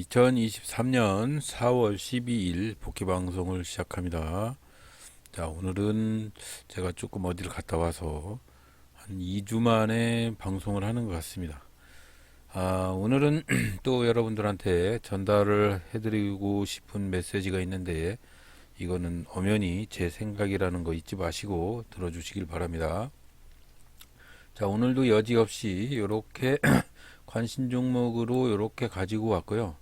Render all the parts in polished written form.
2023년 4월 12일 복귀 방송을 시작합니다. 자, 오늘은 제가 조금 어디를 갔다 와서 한 2주 만에 방송을 하는 것 같습니다. 오늘은 또 여러분들한테 전달을 해드리고 싶은 메시지가 있는데, 이거는 엄연히 제 생각이라는 거 잊지 마시고 들어주시길 바랍니다. 자, 오늘도 여지없이 이렇게 관심 종목으로 이렇게 가지고 왔고요.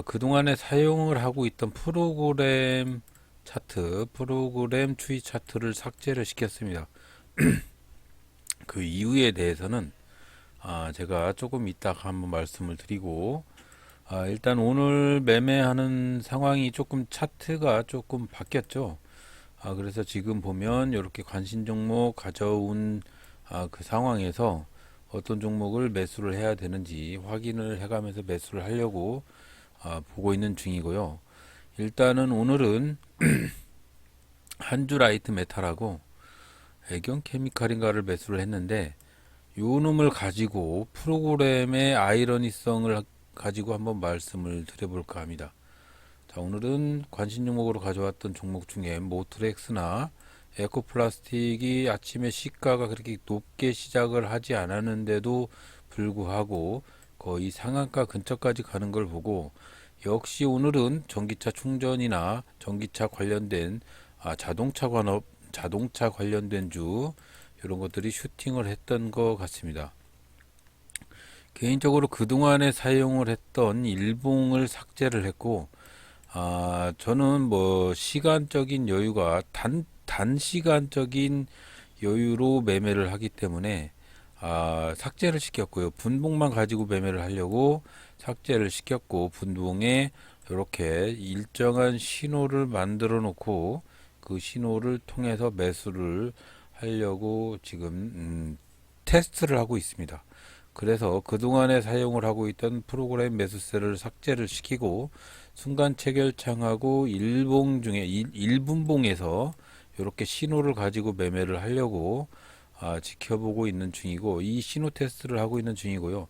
그동안에 사용을 하고 있던 프로그램 차트, 프로그램 추이 차트를 삭제를 시켰습니다. 그 이유에 대해서는 제가 조금 이따가 한번 말씀을 드리고, 일단 오늘 매매하는 상황이 조금 차트가 조금 바뀌었죠. 그래서 지금 보면 이렇게 관심 종목 가져온 그 상황에서 어떤 종목을 매수를 해야 되는지 확인을 해가면서 매수를 하려고 보고 있는 중이고요. 일단은 오늘은 한주라이트 메탈하고 애경 케미칼인가를 매수를 했는데, 요 놈을 가지고 프로그램의 아이러니성을 가지고 한번 말씀을 드려볼까 합니다. 자, 오늘은 관심 종목으로 가져왔던 종목 중에 모트렉스나 에코플라스틱이 아침에 시가가 그렇게 높게 시작을 하지 않았는데도 불구하고 거의 상한가 근처까지 가는 걸 보고, 역시 오늘은 전기차 충전이나 전기차 관련된 자동차 관련된 주 이런 것들이 슈팅을 했던 것 같습니다. 개인적으로 그동안에 사용을 했던 일봉을 삭제를 했고, 저는 뭐 시간적인 여유가 단시간적인 여유로 매매를 하기 때문에 삭제를 시켰고요. 분봉만 가지고 매매를 하려고 삭제를 시켰고, 분봉에 이렇게 일정한 신호를 만들어 놓고 그 신호를 통해서 매수를 하려고 지금 테스트를 하고 있습니다. 그래서 그동안에 사용을 하고 있던 프로그램 매수세를 삭제를 시키고, 순간 체결창하고 일분봉에서 이렇게 신호를 가지고 매매를 하려고 지켜보고 있는 중이고, 이 신호 테스트를 하고 있는 중이고요.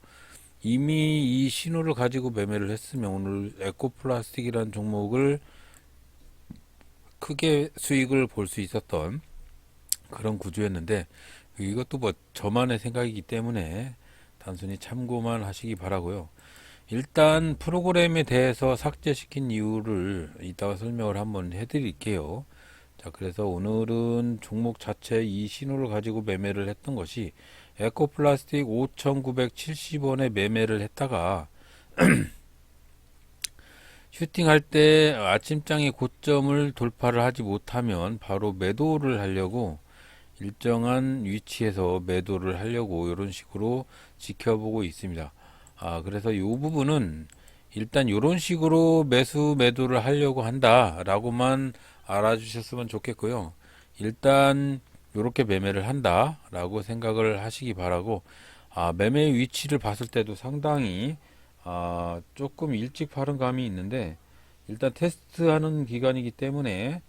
이미 이 신호를 가지고 매매를 했으면 오늘 에코플라스틱이라는 종목을 크게 수익을 볼 수 있었던 그런 구조였는데, 이것도 뭐 저만의 생각이기 때문에 단순히 참고만 하시기 바라고요. 일단 프로그램에 대해서 삭제시킨 이유를 이따가 설명을 한번 해드릴게요. 자, 그래서 오늘은 종목 자체 이 신호를 가지고 매매를 했던 것이, 에코플라스틱 5,970원에 매매를 했다가 슈팅할 때 아침장의 고점을 돌파를 하지 못하면 바로 매도를 하려고, 일정한 위치에서 매도를 하려고 이런 식으로 지켜보고 있습니다. 그래서 이 부분은 일단 이런 식으로 매도를 하려고 한다라고만 알아주셨으면 좋겠고요. 일단 이렇게 매매를 한다라고 생각을 하시기 바라고, 매매 위치를 봤을 때도 상당히 조금 일찍 팔은 감이 있는데, 일단 테스트하는 기간이기 때문에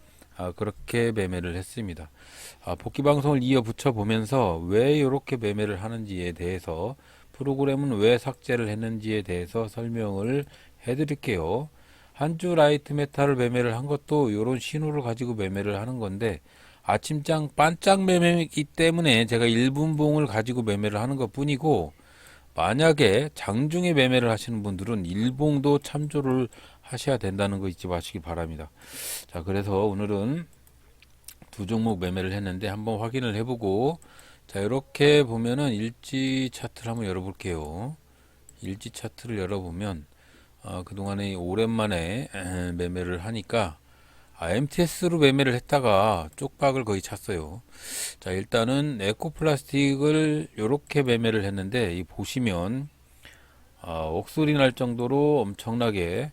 그렇게 매매를 했습니다. 복귀 방송을 이어 붙여 보면서 왜 이렇게 매매를 하는지에 대해서, 프로그램은 왜 삭제를 했는지에 대해서 설명을 해드릴게요. 한주 라이트 메탈을 매매를 한 것도 이런 신호를 가지고 매매를 하는 건데, 아침장 반짝 매매이기 때문에 제가 1분봉을 가지고 매매를 하는 것 뿐이고, 만약에 장중에 매매를 하시는 분들은 일봉도 참조를 하셔야 된다는 거 잊지 마시기 바랍니다. 자, 그래서 오늘은 두 종목 매매를 했는데 한번 확인을 해보고, 자, 이렇게 보면은 일지 차트를 한번 열어볼게요. 일지 차트를 열어보면 그동안에 오랜만에 매매를 하니까 MTS로 매매를 했다가 쪽박을 거의 찼어요. 자, 일단은 에코플라스틱을 이렇게 매매를 했는데, 이 보시면 억소리 날 정도로 엄청나게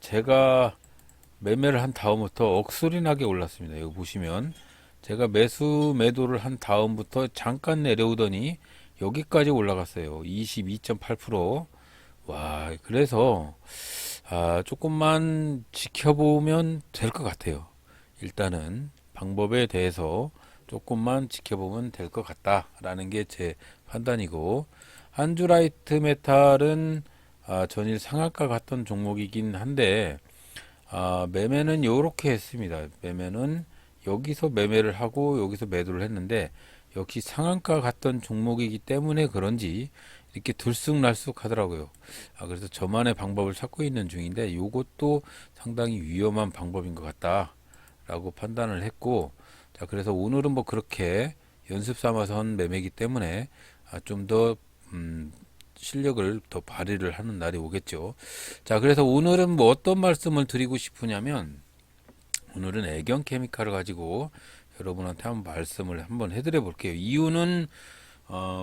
제가 매매를 한 다음부터 억소리 나게 올랐습니다. 여기 보시면 제가 매도를 한 다음부터 잠깐 내려오더니 여기까지 올라갔어요. 22.8%. 와, 그래서 조금만 지켜보면 될 것 같아요. 일단은 방법에 대해서 조금만 지켜보면 될 것 같다라는 게 제 판단이고, 한주라이트 메탈은 전일 상한가 갔던 종목이긴 한데, 매매는 요렇게 했습니다. 매매는 여기서 매매를 하고 여기서 매도를 했는데, 역시 상한가 갔던 종목이기 때문에 그런지 이렇게 들쑥날쑥 하더라고요. 그래서 저만의 방법을 찾고 있는 중인데, 요것도 상당히 위험한 방법인 것 같다라고 판단을 했고, 자, 그래서 오늘은 뭐 그렇게 연습 삼아서 한 매매이기 때문에 좀 더 실력을 더 발휘를 하는 날이 오겠죠. 자, 그래서 오늘은 뭐 어떤 말씀을 드리고 싶으냐면, 오늘은 애경 케미칼을 가지고 여러분한테 한번 말씀을 한번 해드려 볼게요. 이유는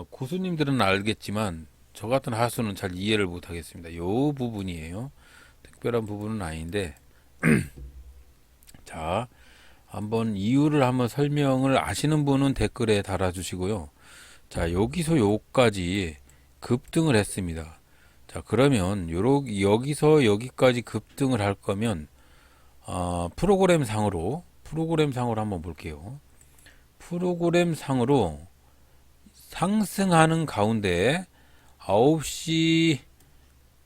고수님들은 알겠지만 저 같은 하수는 잘 이해를 못 하겠습니다. 요 부분이에요. 특별한 부분은 아닌데, 자, 한번 이유를 한번 설명을 아시는 분은 댓글에 달아주시고요. 자, 여기서 요까지 급등을 했습니다. 자, 그러면 여기서 여기까지 급등을 할 거면 프로그램상으로 한번 볼게요. 프로그램상으로 상승하는 가운데 9시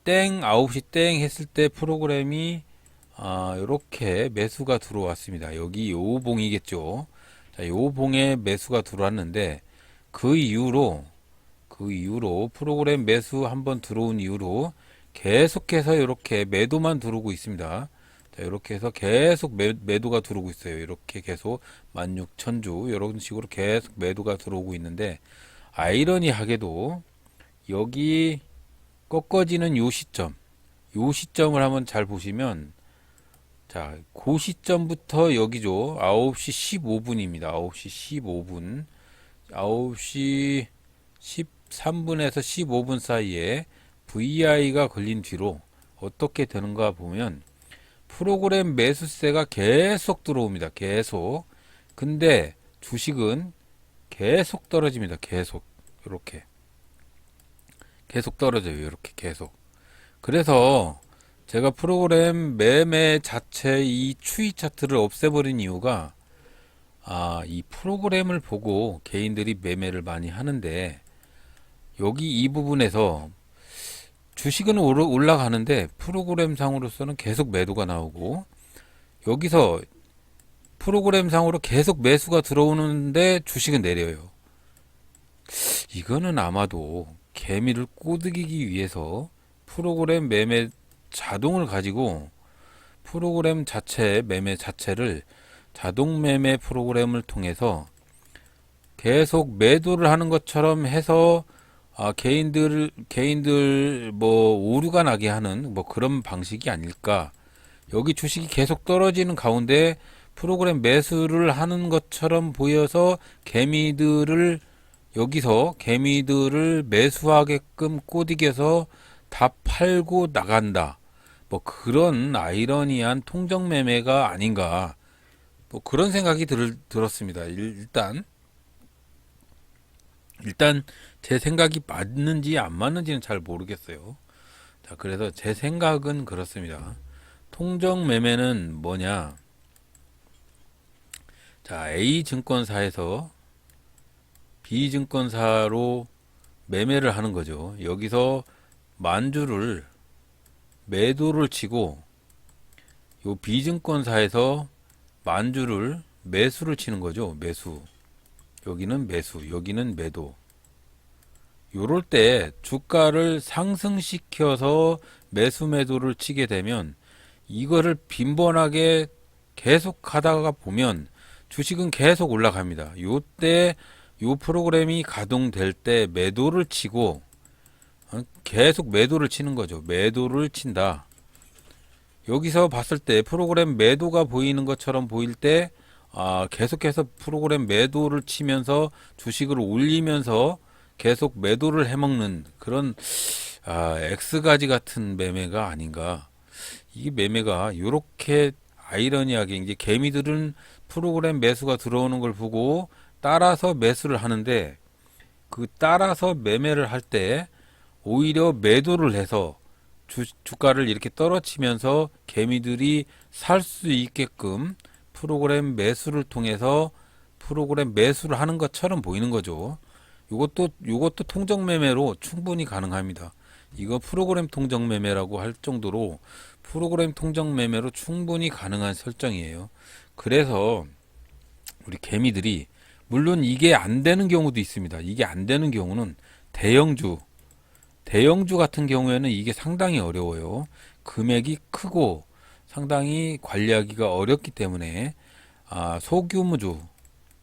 9시 땡 했을 때 프로그램이 이렇게 매수가 들어왔습니다. 여기 요 봉이겠죠. 자, 요 봉에 매수가 들어왔는데 그 이후로 프로그램 매수 한번 들어온 이후로 계속해서 이렇게 매도만 들어오고 있습니다. 자, 이렇게 해서 계속 매도가 들어오고 있어요. 이렇게 계속 16,000주 이런 식으로 계속 매도가 들어오고 있는데, 아이러니하게도 여기 꺾어지는 요 시점을 한번 잘 보시면, 자, 그 시점부터 여기죠. 9시 15분입니다. 9시 15분. 9시 13분에서 15분 사이에 VI가 걸린 뒤로 어떻게 되는가 보면 프로그램 매수세가 계속 들어옵니다. 계속. 근데 주식은 계속 떨어집니다. 계속. 이렇게. 계속 떨어져요. 이렇게 계속. 그래서 제가 프로그램 매매 자체 이 추이 차트를 없애버린 이유가, 이 프로그램을 보고 개인들이 매매를 많이 하는데, 여기 이 부분에서 주식은 올라가는데 프로그램상으로서는 계속 매도가 나오고, 여기서 프로그램상으로 계속 매수가 들어오는데 주식은 내려요. 이거는 아마도 개미를 꼬드기기 위해서 프로그램 매매 자동을 가지고 프로그램 자체 매매 자체를 자동 매매 프로그램을 통해서 계속 매도를 하는 것처럼 해서 개인들 뭐 오류가 나게 하는 뭐 그런 방식이 아닐까. 여기 주식이 계속 떨어지는 가운데 프로그램 매수를 하는 것처럼 보여서 여기서 개미들을 매수하게끔 꼬드겨서 다 팔고 나간다. 뭐 그런 아이러니한 통정 매매가 아닌가. 뭐 그런 생각이 들었습니다. 일단 제 생각이 맞는지 안 맞는지는 잘 모르겠어요. 자, 그래서 제 생각은 그렇습니다. 통정 매매는 뭐냐? 자, A 증권사에서 B 증권사로 매매를 하는 거죠. 여기서 만주를 매도를 치고, 요 B 증권사에서 만주를 매수를 치는 거죠. 매수. 여기는 매수, 여기는 매도. 요럴 때 주가를 상승시켜서 매수 매도를 치게 되면 이거를 빈번하게 계속 하다가 보면 주식은 계속 올라갑니다. 요때 요 프로그램이 가동될 때 매도를 치고 계속 매도를 치는 거죠. 매도를 친다. 여기서 봤을 때 프로그램 매도가 보이는 것처럼 보일 때 계속해서 프로그램 매도를 치면서 주식을 올리면서 계속 매도를 해먹는 그런 X가지 같은 매매가 아닌가. 이 매매가 요렇게 아이러니하게 이제 개미들은 프로그램 매수가 들어오는 걸 보고 따라서 매수를 하는데, 그 따라서 매매를 할 때 오히려 매도를 해서 주가를 이렇게 떨어치면서 개미들이 살 수 있게끔 프로그램 매수를 통해서 프로그램 매수를 하는 것처럼 보이는 거죠. 요것도 통정 매매로 충분히 가능합니다. 이거 프로그램 통정 매매라고 할 정도로 프로그램 통정 매매로 충분히 가능한 설정이에요. 그래서 우리 개미들이, 물론 이게 안 되는 경우도 있습니다. 이게 안 되는 경우는 대형주 같은 경우에는 이게 상당히 어려워요. 금액이 크고 상당히 관리하기가 어렵기 때문에 소규모주,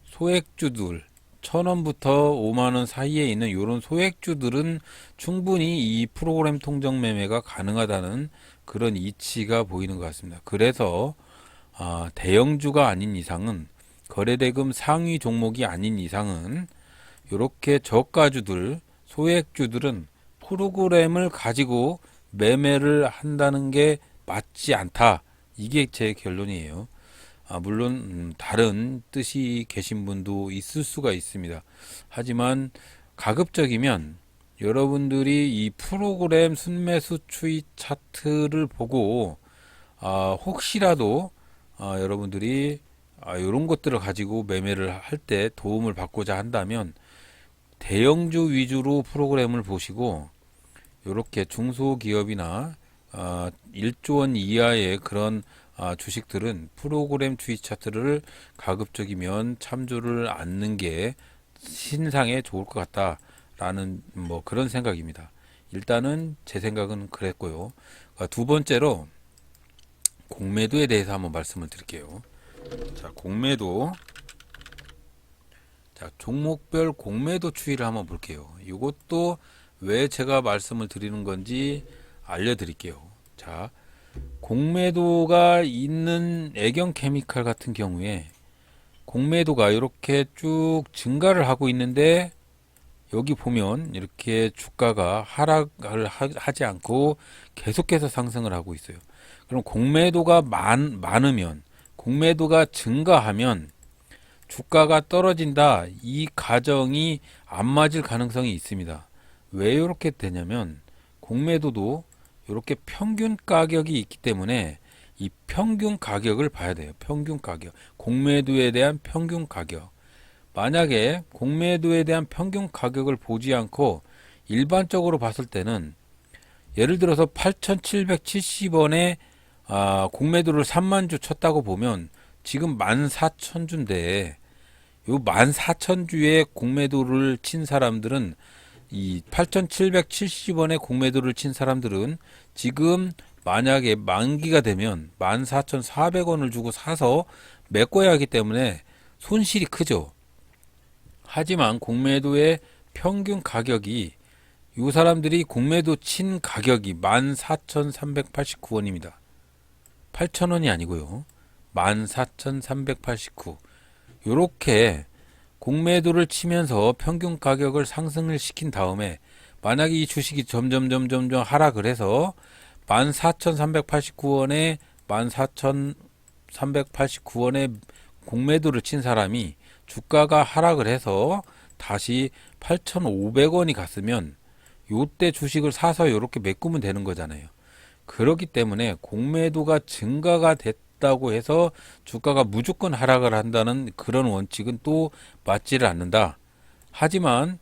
소액주들 1,000원부터 5만원 사이에 있는 이런 소액주들은 충분히 이 프로그램 통정 매매가 가능하다는 그런 이치가 보이는 것 같습니다. 그래서 대형주가 아닌 이상은, 거래대금 상위 종목이 아닌 이상은 이렇게 저가주들, 소액주들은 프로그램을 가지고 매매를 한다는 게 맞지 않다. 이게 제 결론이에요. 물론 다른 뜻이 계신 분도 있을 수가 있습니다. 하지만 가급적이면 여러분들이 이 프로그램 순매수 추이 차트를 보고 혹시라도 여러분들이 이런 것들을 가지고 매매를 할 때 도움을 받고자 한다면 대형주 위주로 프로그램을 보시고, 이렇게 중소기업이나 1조 원 이하의 그런 주식들은 프로그램 추이 차트를 가급적이면 참조를 않는 게 신상에 좋을 것 같다라는 뭐 그런 생각입니다. 일단은 제 생각은 그랬고요. 두 번째로 공매도에 대해서 한번 말씀을 드릴게요. 자, 공매도. 자, 종목별 공매도 추이를 한번 볼게요. 이것도 왜 제가 말씀을 드리는 건지 알려드릴게요. 자, 공매도가 있는 애경 케미칼 같은 경우에 공매도가 이렇게 쭉 증가를 하고 있는데, 여기 보면 이렇게 주가가 하락을 하지 않고 계속해서 상승을 하고 있어요. 그럼 공매도가 많으면, 공매도가 증가하면 주가가 떨어진다, 이 가정이 안 맞을 가능성이 있습니다. 왜 이렇게 되냐면, 공매도도 이렇게 평균 가격이 있기 때문에 이 평균 가격을 봐야 돼요. 평균 가격, 공매도에 대한 평균 가격. 만약에 공매도에 대한 평균 가격을 보지 않고 일반적으로 봤을 때는, 예를 들어서 8,770원에 공매도를 3만 주 쳤다고 보면 지금 14,000주인데, 요 14,000주에 공매도를 친 사람들은, 이 8,770원에 공매도를 친 사람들은 지금 만약에 만기가 되면 14,400원을 주고 사서 메꿔야 하기 때문에 손실이 크죠. 하지만 공매도의 평균 가격이, 이 사람들이 공매도 친 가격이 14,389원입니다. 8,000원이 아니고요. 14,389. 요렇게 공매도를 치면서 평균 가격을 상승을 시킨 다음에, 만약에 이 주식이 점점 하락을 해서 14,389원에 14,389원에 공매도를 친 사람이 주가가 하락을 해서 다시 8,500원이 갔으면 요때 주식을 사서 이렇게 메꾸면 되는 거잖아요. 그렇기 때문에 공매도가 증가가 됐다고 해서 주가가 무조건 하락을 한다는 그런 원칙은 또 맞지를 않는다. 하지만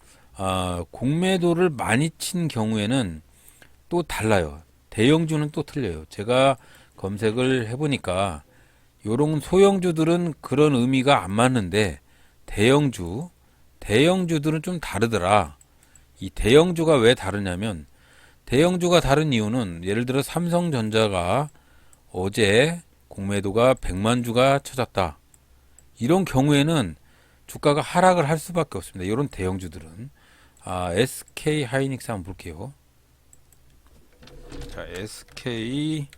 공매도를 많이 친 경우에는 또 달라요. 대형주는 또 틀려요. 제가 검색을 해보니까 요런 소형주들은 그런 의미가 안 맞는데, 대형주들은 좀 다르더라. 이 대형주가 왜 다르냐면, 대형주가 다른 이유는, 예를 들어 삼성전자가 어제 공매도가 100만 주가 쳐졌다. 이런 경우에는 주가가 하락을 할 수밖에 없습니다. 이런 대형주들은. SK 하이닉스 한번 볼게요. 자, SK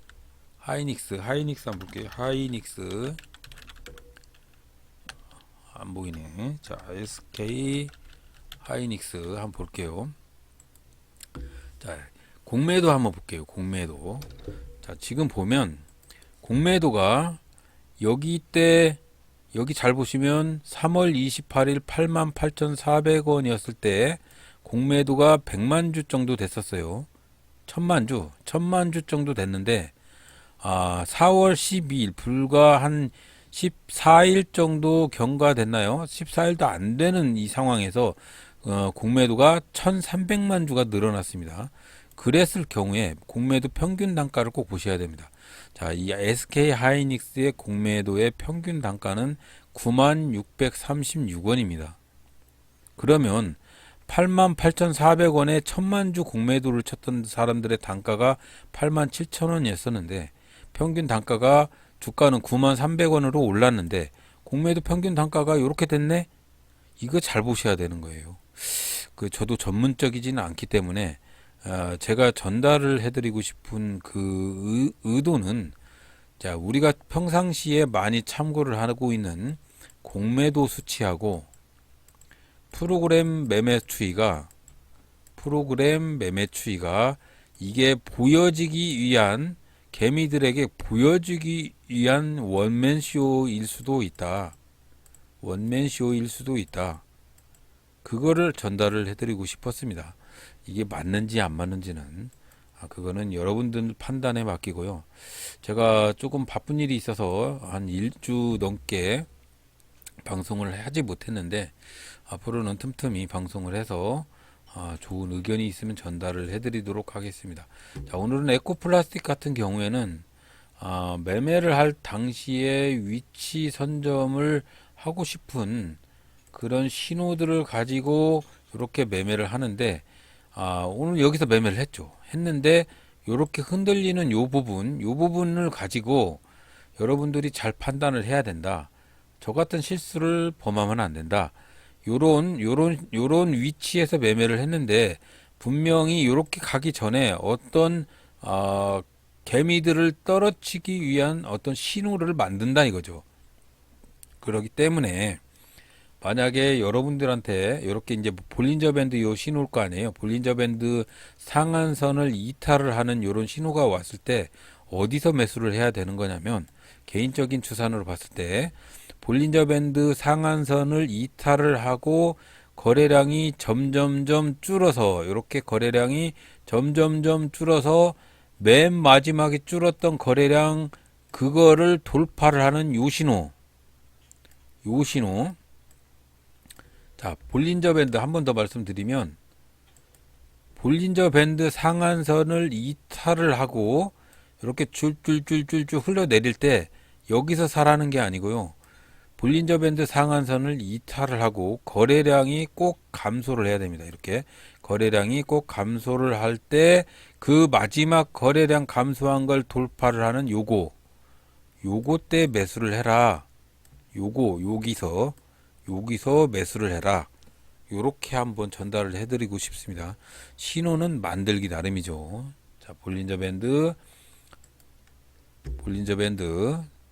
하이닉스 한번 볼게요. 하이닉스 안 보이네. 자, SK 하이닉스 한번 볼게요. 자, 공매도 한번 볼게요. 공매도. 자, 지금 보면 공매도가 여기 잘 보시면 3월 28일 88,400원이었을 때 공매도가 100만 주 정도 됐었어요. 1000만 주 정도 됐는데, 4월 12일 불과 한 14일 정도 경과됐나요? 14일도 안 되는 이 상황에서 공매도가 1300만 주가 늘어났습니다. 그랬을 경우에 공매도 평균 단가를 꼭 보셔야 됩니다. 자, 이 SK 하이닉스의 공매도의 평균 단가는 9636원입니다. 그러면 88,400원에 1000만주 공매도를 쳤던 사람들의 단가가 87,000원이었었는데 평균 단가가 주가는 9300원으로 올랐는데 공매도 평균 단가가 이렇게 됐네? 이거 잘 보셔야 되는 거예요. 저도 전문적이지는 않기 때문에 제가 전달을 해드리고 싶은 그 의도는 자, 우리가 평상시에 많이 참고를 하고 있는 공매도 수치하고 프로그램 매매 추이가 이게 보여지기 위한 개미들에게 보여주기 위한 원맨쇼일 수도 있다. 원맨쇼일 수도 있다. 그거를 전달을 해드리고 싶었습니다. 이게 맞는지 안 맞는지는 그거는 여러분들 판단에 맡기고요. 제가 조금 바쁜 일이 있어서 한 일주 넘게 방송을 하지 못했는데 앞으로는 틈틈이 방송을 해서 좋은 의견이 있으면 전달을 해드리도록 하겠습니다. 자, 오늘은 에코플라스틱 같은 경우에는 매매를 할 당시에 위치 선점을 하고 싶은 그런 신호들을 가지고 이렇게 매매를 하는데 오늘 여기서 매매를 했는데 이렇게 흔들리는 요 부분을 가지고 여러분들이 잘 판단을 해야 된다. 저 같은 실수를 범하면 안 된다. 요런 위치에서 매매를 했는데 분명히 이렇게 가기 전에 어떤 개미들을 떨어치기 위한 어떤 신호를 만든다 이거죠. 그렇기 때문에 만약에 여러분들한테 이렇게 이제 볼린저 밴드 요 신호일 거 아니에요. 볼린저 밴드 상한선을 이탈을 하는 요런 신호가 왔을 때 어디서 매수를 해야 되는 거냐면 개인적인 추산으로 봤을 때 볼린저 밴드 상한선을 이탈을 하고 거래량이 점점점 줄어서 이렇게 거래량이 점점점 줄어서 맨 마지막에 줄었던 거래량 그거를 돌파를 하는 요 신호. 자, 볼린저 밴드 한 번 더 말씀드리면 볼린저 밴드 상한선을 이탈을 하고 이렇게 줄줄줄줄줄 흘러내릴 때 여기서 사라는 게 아니고요. 볼린저 밴드 상한선을 이탈을 하고 거래량이 꼭 감소를 해야 됩니다. 이렇게 거래량이 꼭 감소를 할 때 그 마지막 거래량 감소한 걸 돌파를 하는 요거 때 매수를 해라. 여기서 매수를 해라. 요렇게 한번 전달을 해드리고 싶습니다. 신호는 만들기 나름이죠. 자, 볼린저 밴드.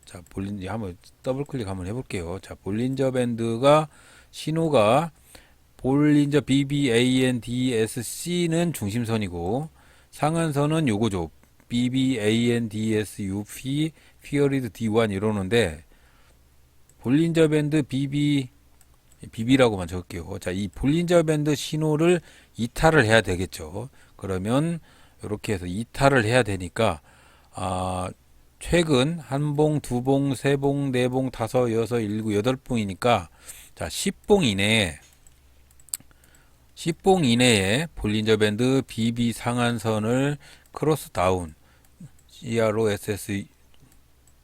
자, 한번 더블 클릭 한번 해볼게요. 자, 볼린저 밴드가 신호가 볼린저 BBANDSC는 중심선이고 상한선은 요거죠. BBANDSUP 피어리드 D1 이러는데 볼린저 밴드 BB라고만 적을게요. 자, 이 볼린저 밴드 신호를 이탈을 해야 되겠죠. 그러면 이렇게 해서 이탈을 해야 되니까 최근 한 봉, 두 봉, 세 봉, 네 봉, 다섯, 여섯, 일곱, 여덟 봉이니까 자, 10봉 이내에 볼린저 밴드 BB 상한선을 크로스 다운 CROSS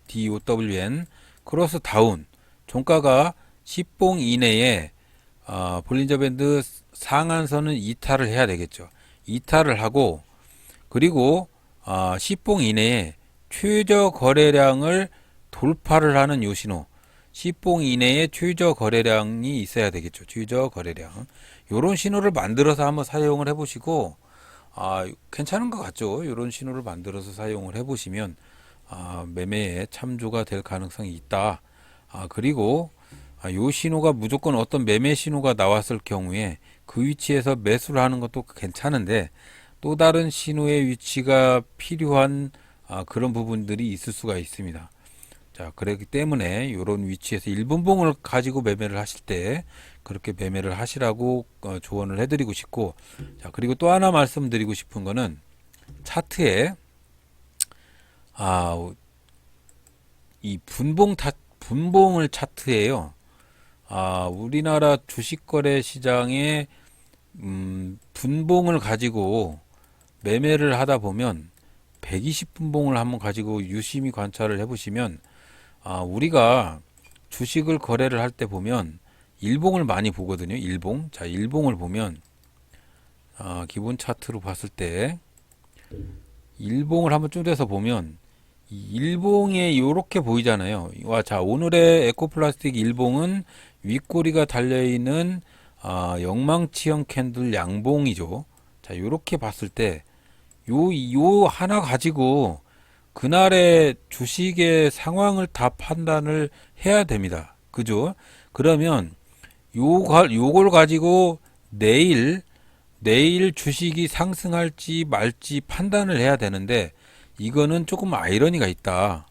DOWN 크로스 다운 종가가 10봉 이내에 볼린저 밴드 상한선은 이탈을 해야 되겠죠. 이탈을 하고 그리고 10봉 이내에 최저 거래량을 돌파를 하는 요 신호 10봉 이내에 최저 거래량이 있어야 되겠죠. 최저 거래량 요런 신호를 만들어서 한번 사용을 해보시고 괜찮은 것 같죠. 요런 신호를 만들어서 사용을 해보시면 매매에 참조가 될 가능성이 있다. 그리고 요 신호가 무조건 어떤 매매 신호가 나왔을 경우에 그 위치에서 매수를 하는 것도 괜찮은데 또 다른 신호의 위치가 필요한 그런 부분들이 있을 수가 있습니다. 자, 그렇기 때문에 이런 위치에서 1분봉을 가지고 매매를 하실 때 그렇게 매매를 하시라고 조언을 해드리고 싶고, 자, 그리고 또 하나 말씀드리고 싶은 거는 차트에 이 분봉을 차트에요. 우리나라 주식거래 시장의 분봉을 가지고 매매를 하다 보면 120분봉을 한번 가지고 유심히 관찰을 해보시면 우리가 주식을 거래를 할 때 보면 일봉을 많이 보거든요. 일봉. 자, 일봉을 보면 기본 차트로 봤을 때 일봉을 한번 쪼개서 보면 이 일봉에 이렇게 보이잖아요. 자, 오늘의 에코플라스틱 일봉은 윗꼬리가 달려있는 영망치형 캔들 양봉이죠. 자, 이렇게 봤을 때 요 하나 가지고 그날의 주식의 상황을 다 판단을 해야 됩니다. 그죠? 그러면 요걸 가지고 내일 주식이 상승할지 말지 판단을 해야 되는데 이거는 조금 아이러니가 있다.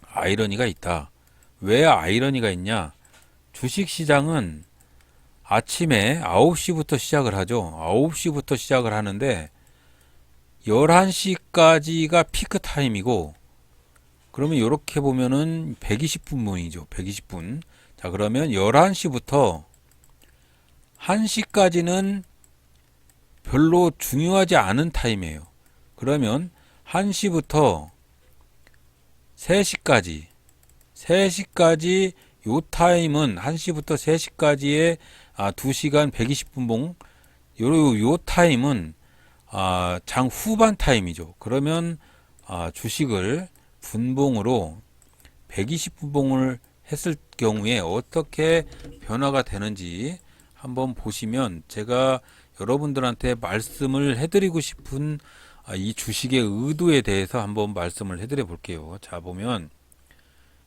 아이러니가 있다. 왜 아이러니가 있냐? 주식 시장은 아침에 9시부터 시작을 하죠. 9시부터 시작을 하는데 11시까지가 피크 타임이고, 그러면 이렇게 보면은 120분이죠. 120분. 자, 그러면 11시부터 1시까지는 별로 중요하지 않은 타임이에요. 그러면 1시부터 3시까지 요 타임은 1시부터 3시까지의 2시간 120분봉 요 타임은 장 후반 타임이죠. 그러면 주식을 분봉으로 120분봉을 했을 경우에 어떻게 변화가 되는지 한번 보시면 제가 여러분들한테 말씀을 해드리고 싶은 이 주식의 의도에 대해서 한번 말씀을 해드려 볼게요. 자, 보면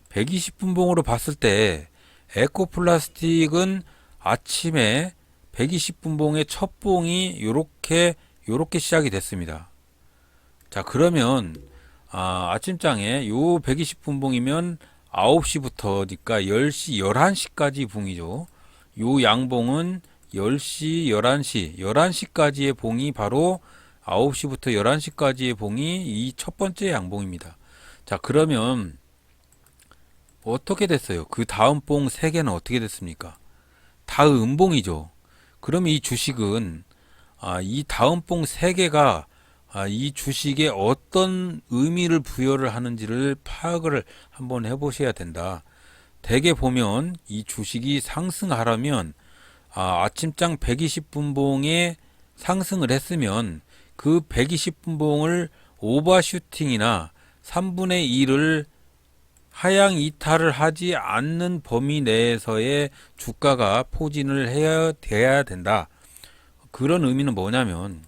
120분봉으로 봤을 때 에코플라스틱은 아침에 120분봉의 첫 봉이 요렇게 시작이 됐습니다. 자, 그러면 아침장에 요 120분봉이면 9시부터니까 10시, 11시까지 봉이죠. 요 양봉은 10시, 11시까지의 봉이 바로 9시부터 11시까지의 봉이 이 첫 번째 양봉입니다. 자, 그러면 어떻게 됐어요? 그 다음 봉 3개는 어떻게 됐습니까? 다 음봉이죠. 그러면 이 주식은 이 다음 봉 3개가 이 주식에 어떤 의미를 부여를 하는지를 파악을 한번 해보셔야 된다. 대개 보면 이 주식이 상승하려면 아침장 120분봉에 상승을 했으면 그 120분봉을 오버슈팅이나 3분의 1을 하향 이탈을 하지 않는 범위 내에서의 주가가 포진을 돼야 된다. 그런 의미는 뭐냐면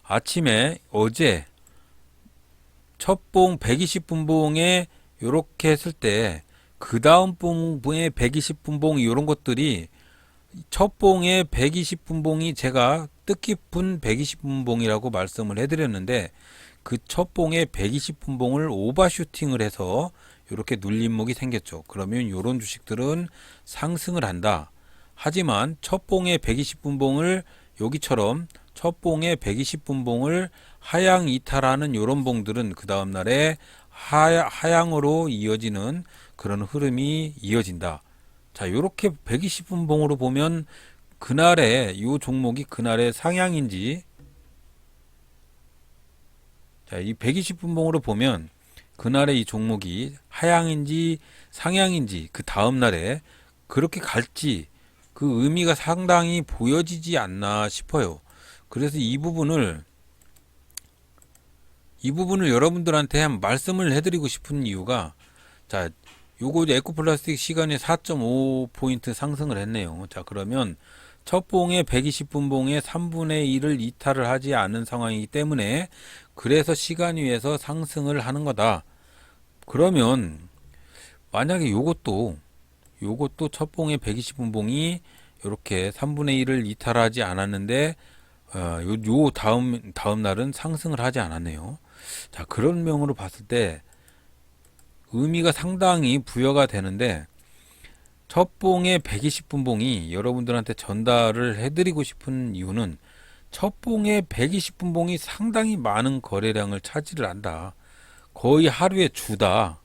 아침에 어제 첫봉 120분봉에 이렇게 했을 때 그 다음 봉의 120분봉 이런 것들이 첫 봉의 120분봉이 제가 뜻깊은 120분봉이라고 말씀을 해드렸는데 그 첫 봉의 120분봉을 오버슈팅을 해서 이렇게 눌림목이 생겼죠. 그러면 이런 주식들은 상승을 한다. 하지만 첫 봉의 120분봉을 여기처럼 첫 봉의 120분봉을 하향 이탈하는 이런 봉들은 그 다음날에 하향으로 이어지는 그런 흐름이 이어진다. 자, 이렇게 120분봉으로 보면 그날의 이 종목이 그날의 상향인지, 자, 이 120분봉으로 보면 그날의 이 종목이 하향인지 상향인지 그 다음날에 그렇게 갈지 그 의미가 상당히 보여지지 않나 싶어요. 그래서 이 부분을 여러분들한테 한번 말씀을 해드리고 싶은 이유가, 자, 요거 에코플라스틱 시간에 4.5포인트 상승을 했네요. 자, 그러면 첫 봉의 120분봉의 3분의 1을 이탈을 하지 않은 상황이기 때문에 그래서 시간 위에서 상승을 하는 거다. 그러면 만약에 요것도 첫 봉의 120분봉이 이렇게 3분의 1을 이탈하지 않았는데 요 다음 날은 상승을 하지 않았네요. 자, 그런 명으로 봤을 때 의미가 상당히 부여가 되는데 첫 봉의 120분봉이 여러분들한테 전달을 해드리고 싶은 이유는 첫 봉의 120분봉이 상당히 많은 거래량을 차지를 한다. 거의 하루의 주다.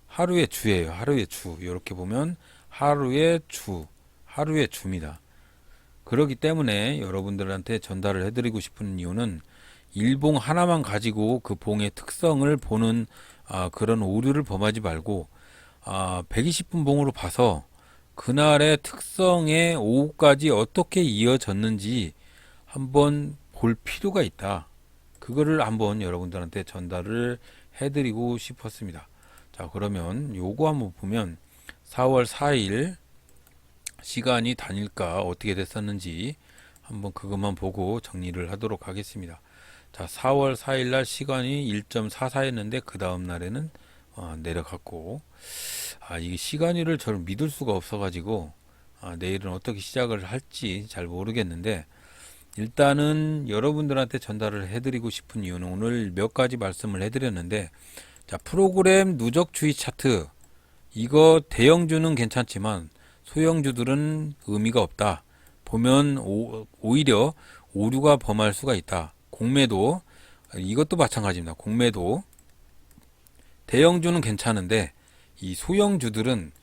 하루의 주예요. 하루의 주. 이렇게 보면 하루의 주입니다. 그렇기 때문에 여러분들한테 전달을 해드리고 싶은 이유는 일봉 하나만 가지고 그 봉의 특성을 보는 그런 오류를 범하지 말고 120분 봉으로 봐서 그날의 특성의 오후까지 어떻게 이어졌는지 한번 볼 필요가 있다. 그거를 한번 여러분들한테 전달을 해드리고 싶었습니다. 자, 그러면 요거 한번 보면 4월 4일 시간이 단일가 어떻게 됐었는지 한번 그것만 보고 정리를 하도록 하겠습니다. 자, 4월 4일 날 시간이 1.44였는데 그 다음 날에는 내려갔고, 이게 시간일을 저를 믿을 수가 없어가지고 내일은 어떻게 시작을 할지 잘 모르겠는데, 일단은 여러분들한테 전달을 해드리고 싶은 이유는 오늘 몇 가지 말씀을 해드렸는데, 자, 프로그램 누적 추이 차트, 이거 대형주는 괜찮지만 소형주들은 의미가 없다. 보면 오히려 오류가 범할 수가 있다. 공매도, 이것도 마찬가지입니다. 공매도 대형주는 괜찮은데 이 소형주들은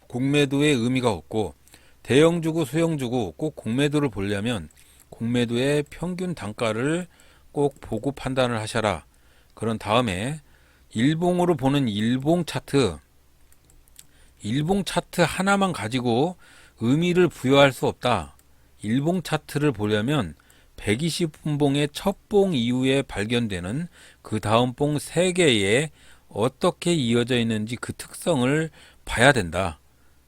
공매도의 의미가 없고, 대형주고 소형주고 꼭 공매도를 보려면 공매도의 평균 단가를 꼭 보고 판단을 하셔라. 그런 다음에 일봉으로 보는 일봉 차트 하나만 가지고 의미를 부여할 수 없다. 일봉 차트를 보려면 120분봉의 첫 봉 이후에 발견되는 그 다음 봉 3개에 어떻게 이어져 있는지 그 특성을 봐야 된다.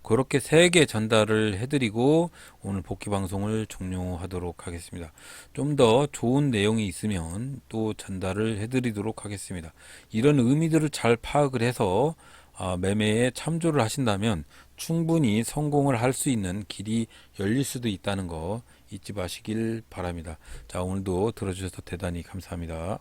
그렇게 3개 전달을 해드리고 오늘 복귀 방송을 종료하도록 하겠습니다. 좀 더 좋은 내용이 있으면 또 전달을 해드리도록 하겠습니다. 이런 의미들을 잘 파악을 해서 매매에 참조를 하신다면 충분히 성공을 할 수 있는 길이 열릴 수도 있다는 거 잊지 마시길 바랍니다. 자, 오늘도 들어주셔서 대단히 감사합니다.